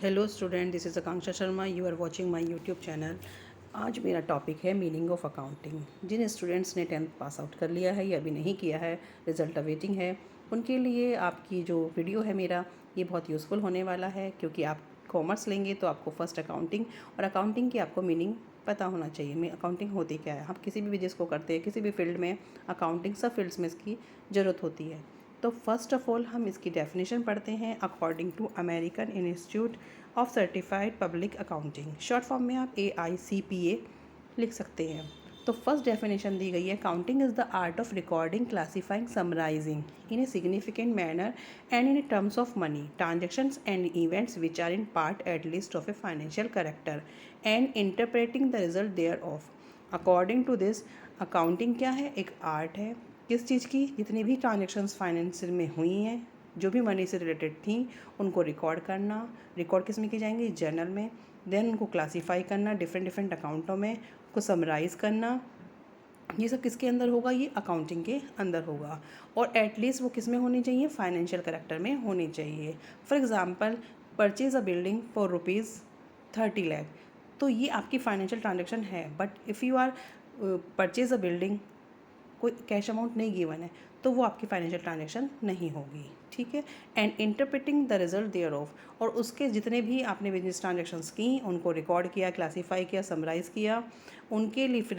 Hello student, this is Akanksha Sharma. You are watching my YouTube channel. आज मेरा topic है meaning of accounting. जिन students ने 10th पास आउट कर लिया है या अभी नहीं किया है, रिज़ल्ट अवेटिंग है, उनके लिए आपकी जो वीडियो है मेरा, ये बहुत यूज़फुल होने वाला है। क्योंकि आप कॉमर्स लेंगे तो आपको फर्स्ट अकाउंटिंग और अकाउंटिंग की आपको मीनिंग पता होना चाहिए। अकाउंटिंग होती क्या है। हम किसी भी बिजनेस को करते हैं, किसी भी फील्ड में अकाउंटिंग, सब फील्ड्स में इसकी ज़रूरत होती है। तो फर्स्ट ऑफ ऑल हम इसकी डेफिनेशन पढ़ते हैं according to American Institute of Certified Public Accounting. Short form में आप AICPA लिख सकते हैं। तो फर्स्ट डेफिनेशन दी गई है, counting is the art of recording, classifying, summarising in a significant manner and in terms of money transactions and events which are in part at least of a financial character and interpreting the result thereof. According to this, accounting क्या है? एक art है। किस चीज़ की? जितनी भी transactions financial में हुई हैं, जो भी मनी से रिलेटेड थी, उनको रिकॉर्ड करना। रिकॉर्ड किस में की जाएंगी? जर्नल में। देन उनको क्लासीफाई करना डिफरेंट डिफरेंट अकाउंटों में, उसको समराइज़ करना। ये सब किसके अंदर होगा? ये अकाउंटिंग के अंदर होगा। और एटलीस्ट वो किस में होनी चाहिए? फाइनेंशियल करेक्टर में होनी चाहिए। For example, purchase a building for ₹30 lakh, तो ये आपकी फाइनेंशियल ट्रांजेक्शन है। But if you are purchase a building, कोई कैश अमाउंट नहीं गिवन है, तो वो आपकी फाइनेंशियल ट्रांजेक्शन नहीं होगी। ठीक है। And interpreting the result thereof, और उसके जितने भी आपने बिजनेस ट्रांजेक्शन्स की, उनको रिकॉर्ड किया, क्लासीफाई किया, समराइज़ किया, उनके लिए फिर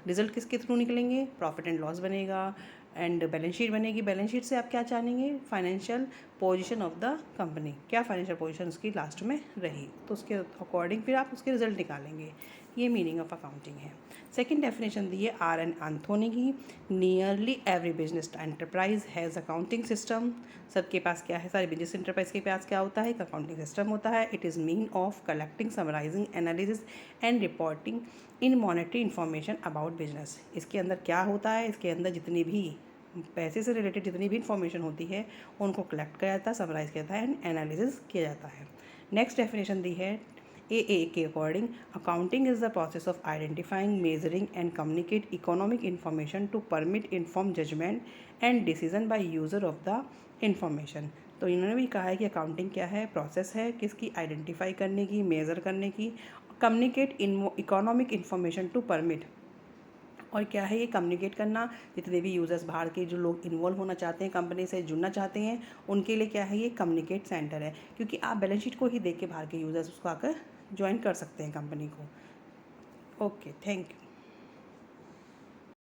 रिजल्ट किसके थ्रू निकलेंगे? प्रॉफिट एंड लॉस बनेगा एंड बैलेंस शीट बनेगी। बैलेंस शीट से आप क्या जानेंगे? Financial position of the company, क्या फाइनेंशियल पोजीशन उसकी लास्ट में रही, तो उसके अकॉर्डिंग फिर आप उसके रिजल्ट निकालेंगे। ये मीनिंग ऑफ अकाउंटिंग है। सेकेंड डेफिनेशन दी है आर एन एंथोनी की, nearly every business enterprise has accounting system. सबके पास क्या है? सारे बिजनेस एंटरप्राइज के पास क्या होता है? एक अकाउंटिंग सिस्टम होता है। It is mean of collecting, summarising, analysis and reporting in monetary information about business. इसके अंदर क्या होता है? इसके अंदर जितनी भी पैसे से रिलेटेड जितनी भी इंफॉर्मेशन होती है, उनको कलेक्ट किया जाता है, समराइज किया जाता है एंड एनालिसिस किया जाता है। नेक्स्ट डेफिनेशन दी है AA के according, accounting is the process of identifying, measuring and communicate economic information to permit inform judgement and decision by user of the information. तो इन्होंने भी कहा है कि अकाउंटिंग क्या है? प्रोसेस है किसकी? आइडेंटिफाई करने की, मेज़र करने की, communicate economic information to permit, और क्या है ये? कम्युनिकेट करना। जितने भी यूज़र्स बाहर के जो लोग इन्वॉल्व होना चाहते हैं, कंपनी से जुड़ना चाहते हैं, उनके लिए क्या है? ये कम्युनिकेट सेंटर है। क्योंकि आप बैलेंस शीट को ही देख के बाहर के यूज़र्स उसको आकर ज्वाइन कर सकते हैं कंपनी को। Okay, thank you.